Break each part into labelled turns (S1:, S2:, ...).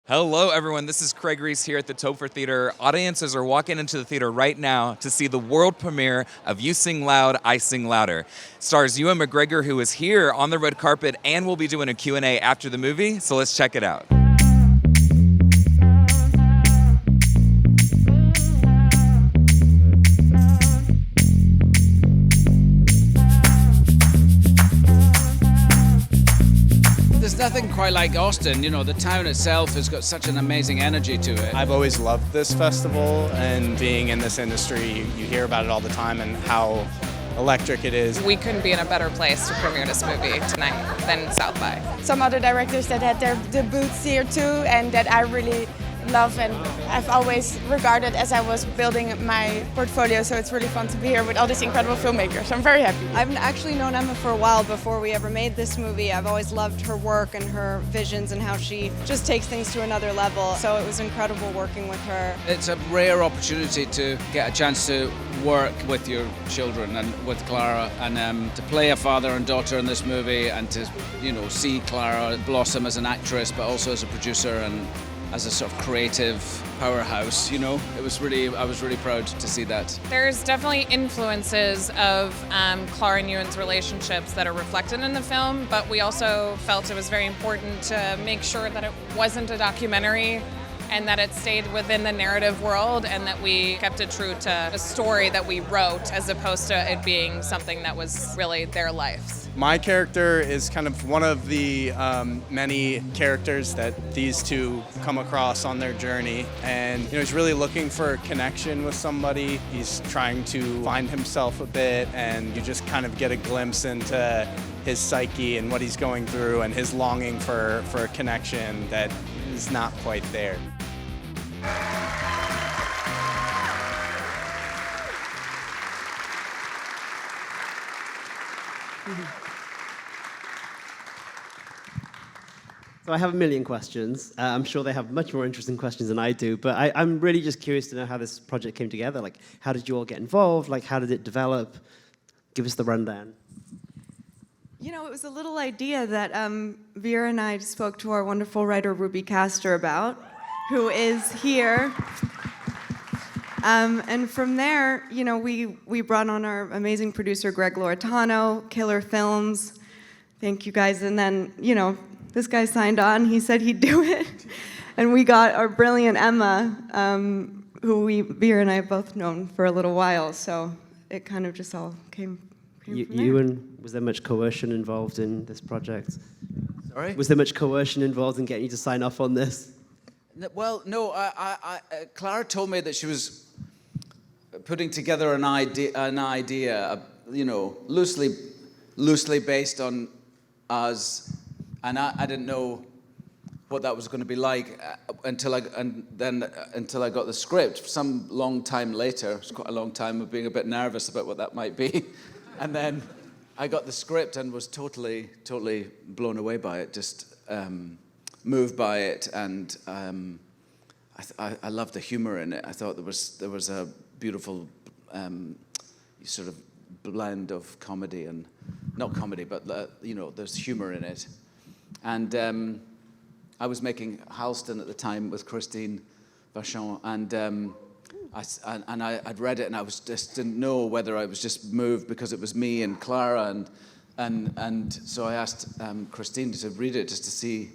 S1: Hello, everyone. This is Craig Reese here at the Topher Theater. Audiences are walking into the theater right now to see the world premiere of You Sing Loud, I Sing Louder. Stars Ewan McGregor, who is here on the red carpet, and we'll be doing a Q&A after the movie, so let's check it out.
S2: There's nothing quite like Austin. You know, the town itself has got such an amazing energy to it.
S3: I've always loved this festival, and being in this industry, you hear about it all the time and how electric it is.
S4: We couldn't be in a better place to premiere this movie tonight than South by.
S5: Some other directors that had their debuts here too, and that I really love and I've always regarded as I was building my portfolio, so it's really fun to be here with all these incredible filmmakers. I'm very happy.
S6: I've actually known Emma for a while before we ever made this movie. I've always loved her work and her visions and how she just takes things to another level, so it was incredible working with her.
S2: It's a rare opportunity to get a chance to work with your children and with Clara, and to play a father and daughter in this movie, and to, you know, see Clara blossom as an actress but also as a producer and as a sort of creative powerhouse, you know. I was really proud to see that.
S4: There's definitely influences of Clara and Ewan's relationships that are reflected in the film, but we also felt it was very important to make sure that it wasn't a documentary and that it stayed within the narrative world, and that we kept it true to a story that we wrote as opposed to it being something that was really their lives.
S3: My character is kind of one of the many characters that these two come across on their journey, and he's really looking for a connection with somebody. He's trying to find himself a bit, and you just kind of get a glimpse into his psyche and what he's going through and his longing for a connection that is not quite there.
S7: So I have a million questions. I'm sure they have much more interesting questions than I do, but I'm really just curious to know how this project came together. Like, how did you all get involved? Like, how did it develop? Give us the rundown.
S6: You know, it was a little idea that Vera and I spoke to our wonderful writer Ruby Castor about, who is here. And from there, you know, we brought on our amazing producer Greg Loretano, Killer Films. Thank you guys. And then, you know, this guy signed on. He said he'd do it. And we got our brilliant Emma, who Vera and I have both known for a little while. So it kind of just all came from there.
S7: Ewan, was there much coercion involved in this project?
S2: Sorry?
S7: Was there much coercion involved in getting you to sign off on this?
S2: Well, no, Clara told me that she was putting together an idea, you know, loosely based on us, and I didn't know what that was going to be like until I got the script. Some long time later, it was quite a long time of being a bit nervous about what that might be, and then I got the script and was totally blown away by it. Just moved by it, and I loved the humor in it. I thought there was a beautiful sort of blend of comedy and not comedy, but you know, there's humor in it. And I was making Halston at the time with Christine Vachon, and I'd read it, and I just didn't know whether I was just moved because it was me and Clara, and so I asked Christine to read it just to see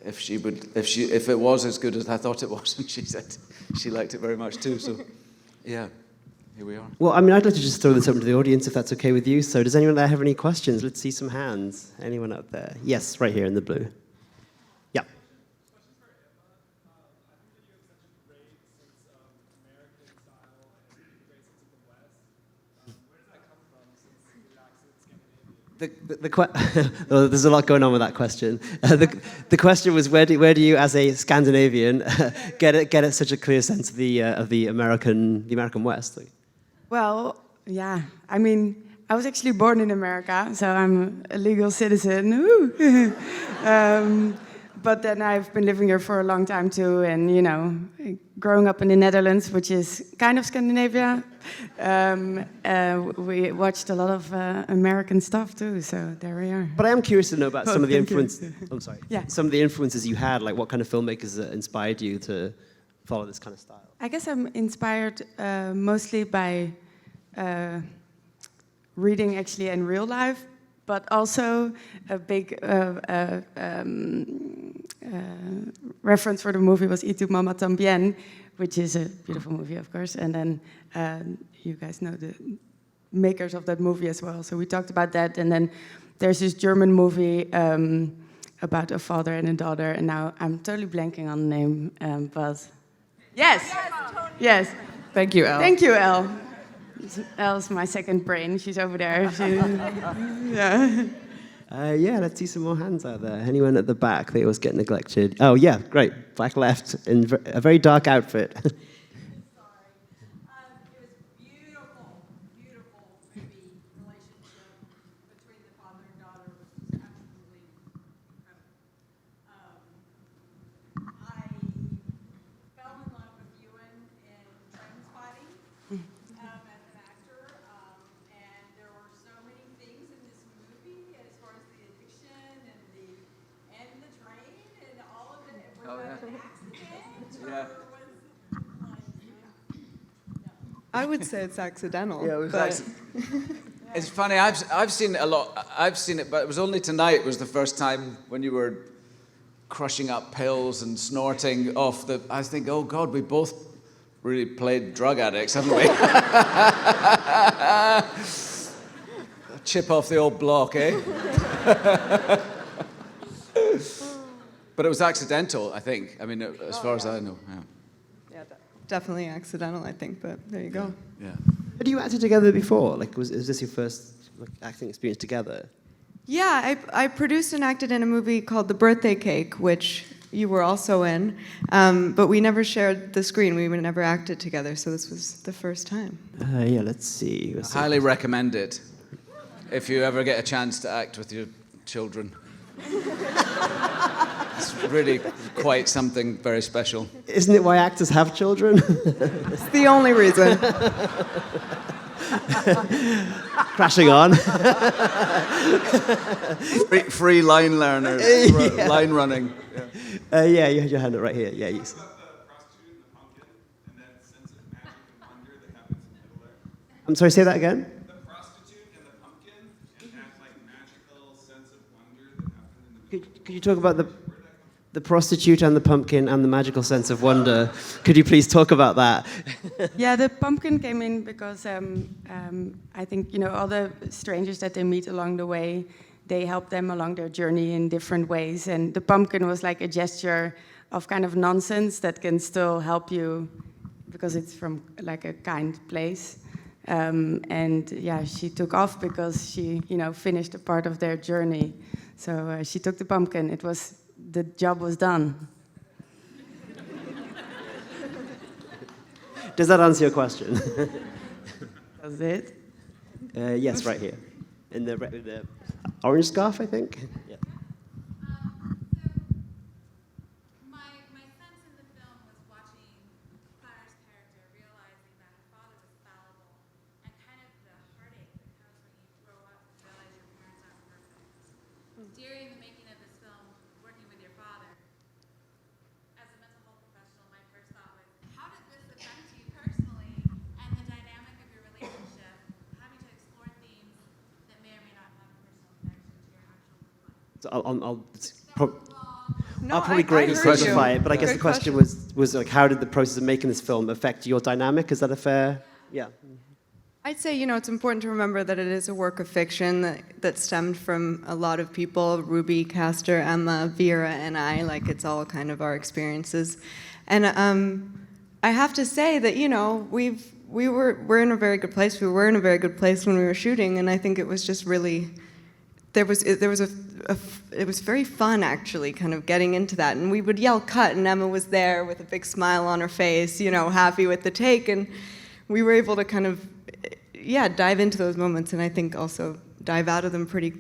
S2: if it was as good as I thought it was, and she said she liked it very much too. So, yeah, here we are.
S7: Well, I mean, I'd like to just throw this open to the audience if that's okay with you. So, does anyone there have any questions? Let's see some hands. Anyone out there? Yes, right here in the blue. Yeah. There's a lot going on with that question. The question was, where do you, as a Scandinavian, get such a clear sense of the American West?
S5: Well, yeah, I mean, I was actually born in America, so I'm a legal citizen. But then I've been living here for a long time too, and you know, growing up in the Netherlands, which is kind of Scandinavia, we watched a lot of American stuff too. So there we are.
S7: But I am curious to know about some of the
S5: thank you.
S7: influence. I'm sorry.
S5: Yeah.
S7: Some of the influences you had, like what kind of filmmakers inspired you to follow this kind of style?
S5: I guess I'm inspired mostly by reading actually in real life, but also a big reference for the movie was Y tu mamá también, which is a beautiful movie, of course. And then you guys know the makers of that movie as well. So we talked about that. And then there's this German movie about a father and a daughter. And now I'm totally blanking on the name, but yes.
S2: Thank you, Elle.
S5: Thank you, Elle. Elle's my second brain. She's over there.
S7: Yeah, let's see some more hands out there. Anyone at the back? They always get neglected. Oh, yeah, great. Back left in a very dark outfit.
S6: I would say it's accidental.
S2: Yeah, it was
S6: but-
S2: accident. It's funny. I've seen it a lot. I've seen it, but it was only tonight was the first time when you were crushing up pills and snorting off the. I think, oh God, we both really played drug addicts, haven't we? Chip off the old block, eh? But it was accidental, I think. I mean, as far as I know. Yeah.
S6: Definitely accidental, I think, but there you go.
S2: Yeah.
S7: Had you acted together before? Like, was this your first acting experience together?
S6: Yeah, I produced and acted in a movie called The Birthday Cake, which you were also in, but we never shared the screen. We never acted together, so this was the first time.
S7: Yeah, let's see.
S2: Highly recommend it if you ever get a chance to act with your children. It's really quite something very special.
S7: Isn't it why actors have children?
S6: It's the only reason.
S7: Crashing on.
S2: Free line learners,
S7: Yeah.
S2: line running.
S7: Yeah, you had your hand up right here. Yeah, you. I'm sorry, say that again?
S8: The prostitute and the pumpkin and that like magical sense of wonder that happened in the
S7: Could you talk about the prostitute and the pumpkin and the magical sense of wonder? Could you please talk about that?
S5: Yeah, the pumpkin came in because I think, you know, all the strangers that they meet along the way, they help them along their journey in different ways. And the pumpkin was like a gesture of kind of nonsense that can still help you because it's from like a kind place. And yeah, she took off because she, you know, finished a part of their journey. So she took the pumpkin. The job was done.
S7: Does that answer your question?
S5: That's it.
S7: Yes, right here. In the orange scarf, I think. Yeah.
S9: My sense in the film was watching Clara's character realizing that her father was fallible and kind of the heartache that comes when you grow up and realize your parents aren't perfect. During the making of this film, working with your father, as a mental health professional, my first thought was, how did this affect you personally and the dynamic of your relationship, having to explore themes that may or may not have a personal connection to your actual life?
S7: So I'll
S6: No,
S7: I'll probably
S6: I
S7: greatly
S6: heard you.
S7: specify it, but I guess
S6: Good
S7: the question
S6: question.
S7: was like, how did the process of making this film affect your dynamic? Is that a fair? Yeah.
S6: I'd say, you know, it's important to remember that it is a work of fiction that stemmed from a lot of people, Ruby, Castor, Emma, Vera, and I, like it's all kind of our experiences. And I have to say that, you know, we're in a very good place. We were in a very good place when we were shooting, and I think it was just really, it was very fun actually, kind of getting into that. And we would yell cut, and Emma was there with a big smile on her face, you know, happy with the take, and we were able to kind of, yeah, dive into those moments, and I think also dive out of them pretty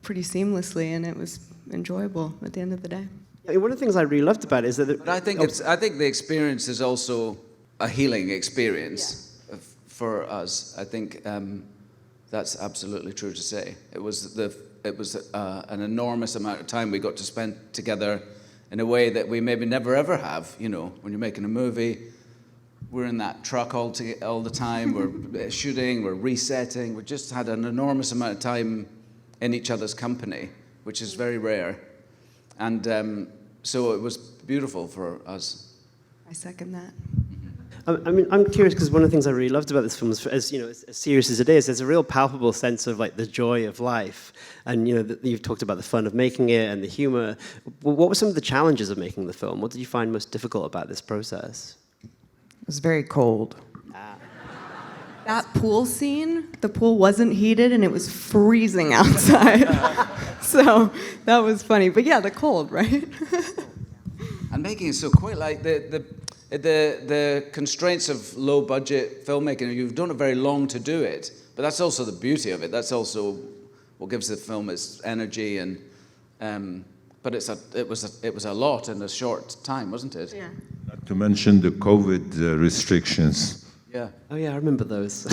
S6: seamlessly, and it was enjoyable at the end of the day.
S7: I mean, one of the things I really loved about it is that...
S2: But I think the experience is also a healing experience for us. I think that's absolutely true to say. It was an enormous amount of time we got to spend together in a way that we maybe never ever have. You know, when you're making a movie, we're in that truck all the time. We're shooting, we're resetting. We just had an enormous amount of time in each other's company, which is very rare. And so it was beautiful for us.
S6: I second that.
S7: I mean, I'm curious because one of the things I really loved about this film is, as you know, as serious as it is, there's a real palpable sense of like the joy of life, and you know, you've talked about the fun of making it and the humor. What were some of the challenges of making the film? What did you find most difficult about this process?
S10: It was very cold.
S6: That pool scene, the pool wasn't heated and it was freezing outside. So that was funny. But yeah, the cold, right?
S2: And making it so quick, like the constraints of low budget filmmaking, you've done it very long to do it. But that's also the beauty of it. That's also what gives the film its energy. And but it was a lot in a short time, wasn't it?
S6: Yeah.
S11: Not to mention the COVID restrictions.
S2: Yeah.
S7: Oh yeah, I remember those.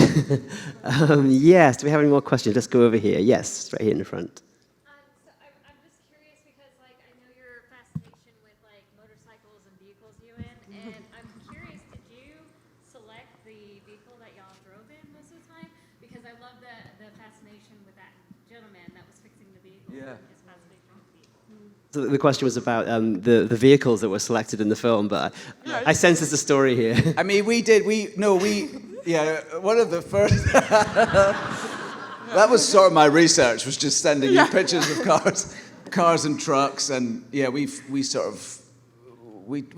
S7: Yes, do we have any more questions? Let's go over here. Yes, right here in the front.
S9: So I'm just curious because, like, I know your fascination with, like, motorcycles and vehicles, Ewan, and I'm curious, did you select the vehicle that y'all drove in most of the time? Because I love the fascination with that gentleman that was fixing the vehicle.
S2: Yeah.
S9: His fascination with the vehicle.
S7: So the question was about the vehicles that were selected in the film, but I sense there's a story here.
S2: I mean, one of the first... That was sort of my research, was just sending you pictures of cars and trucks, and yeah, we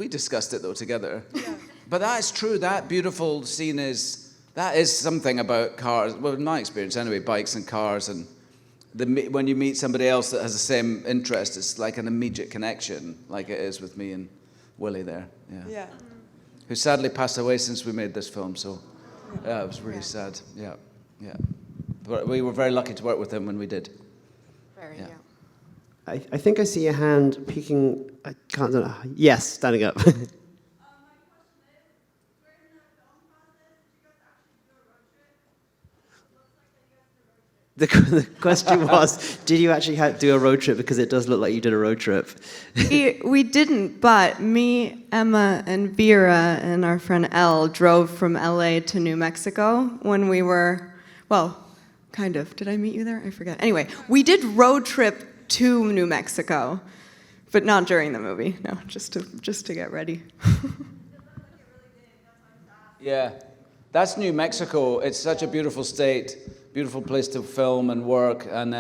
S2: discussed it though together. Yeah. But that is true. That beautiful scene is something about cars. Well, in my experience anyway, bikes and cars, and when you meet somebody else that has the same interest, it's like an immediate connection, like it is with me and Willie there. Yeah. Who sadly passed away since we made this film. So yeah, it was really sad. Yeah. But we were very lucky to work with him when we did.
S6: Very,
S2: Yeah.
S7: I think I see a hand peeking. I can't. Yes, standing up. The question was, did you actually do a road trip? Because it does look like you did a road trip.
S6: We didn't, but me, Emma, and Vera, and our friend Elle drove from LA to New Mexico when we were, well, kind of. Did I meet you there? I forget. Anyway, we did road trip to New Mexico, but not during the movie. No, just to get ready.
S2: Yeah, that's New Mexico. It's such a beautiful state, beautiful place to film and work, and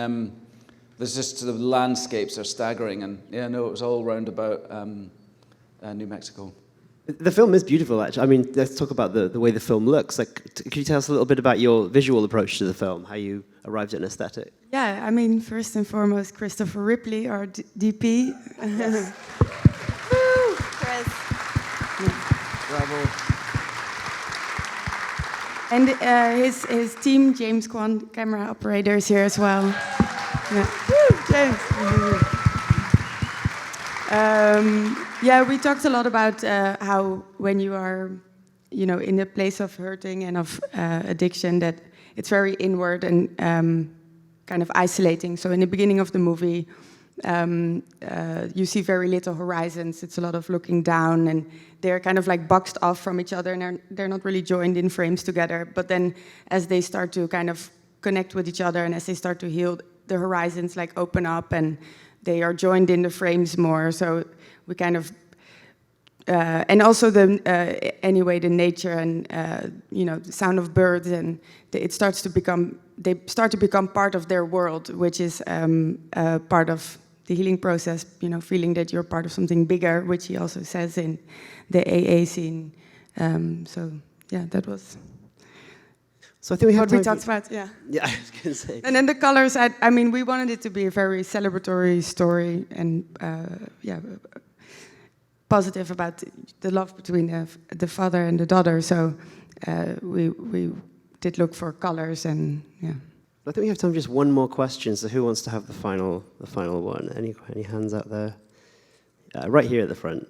S2: there's just the landscapes are staggering. And yeah, no, it was all round about New Mexico.
S7: The film is beautiful, actually. I mean, let's talk about the way the film looks. Like, could you tell us a little bit about your visual approach to the film, how you arrived at an aesthetic?
S5: Yeah, I mean, first and foremost, Christopher Ripley, our DP.
S6: Woo, Chris.
S2: Bravo.
S5: And his team, James Kwan, camera operator, is here as well. Yeah. Woo, James. Yeah, we talked a lot about how when you are, you know, in a place of hurting and of addiction, that it's very inward and kind of isolating. So in the beginning of the movie, you see very little horizons. It's a lot of looking down, and they're kind of like boxed off from each other, and they're not really joined in frames together. But then as they start to kind of connect with each other and as they start to heal, the horizons like open up and they are joined in the frames more. So we kind of, and also anyway, the nature and, you know, the sound of birds, and they start to become part of their world, which is part of the healing process, you know, feeling that you're part of something bigger, which he also says in the AA scene. So yeah, that was
S7: so I think we have
S5: what we talked about. Yeah.
S7: Yeah, I was going to say.
S5: And then the colors. I mean, we wanted it to be a very celebratory story, and yeah, positive about the love between the father and the daughter. So we did look for colors, and yeah.
S7: I think we have time for just one more question. So who wants to have the final one? Any hands out there? right here at the front.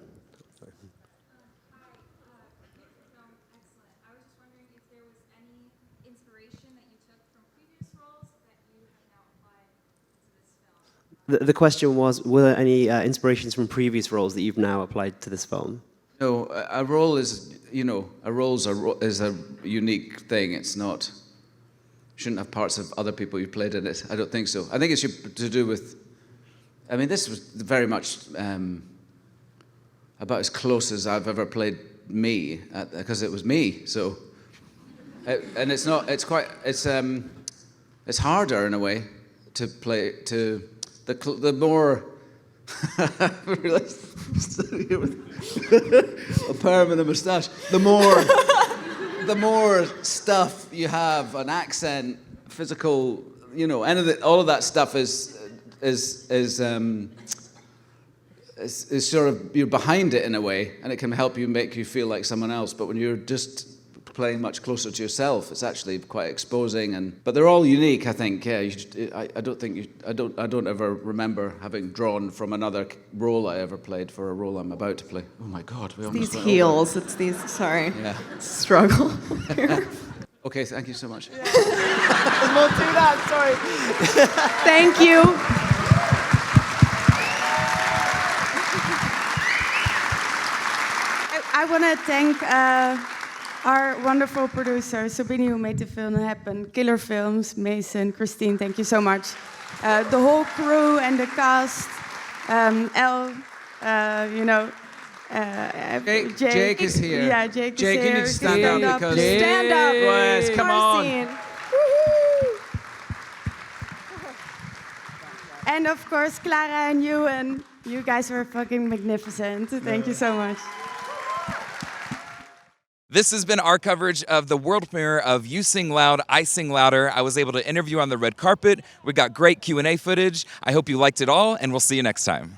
S7: The question was, were there any inspirations from previous roles that you've now applied to this film?
S2: No, a role is, you know, is a unique thing. It's not, shouldn't have parts of other people you played in it. I don't think so. I think it's to do with, I mean, this was very much about as close as I've ever played me, because it was me, so. And it's not, it's quite, it's harder in a way to play, the more, a perm and a moustache, the more stuff you have, an accent, physical, you know, all of that stuff is sort of, you're behind it in a way, and it can help you make you feel like someone else. But when you're just playing much closer to yourself, it's actually quite exposing. But they're all unique, I think. Yeah, I don't ever remember having drawn from another role I ever played for a role I'm about to play. Oh my God, we almost
S6: These heels, it's these. Sorry,
S2: yeah.
S6: Struggle.
S2: Okay, thank you so much.
S10: We'll do that. Sorry.
S6: Thank you.
S5: I want to thank our wonderful producer, Sabine, who made the film happen, Killer Films, Mason, Christine, thank you so much. The whole crew and the cast, Elle, you know,
S2: Jake is here.
S5: Yeah, Jake is here.
S2: Jake, you need to stand up because...
S5: Stand up.
S2: Yes, come on.
S5: And of course, Clara and Ewan, you guys were fucking magnificent. Thank you so much.
S1: This has been our coverage of the world premiere of You Sing Loud, I Sing Louder. I was able to interview on the red carpet. We got great Q&A footage. I hope you liked it all, and we'll see you next time.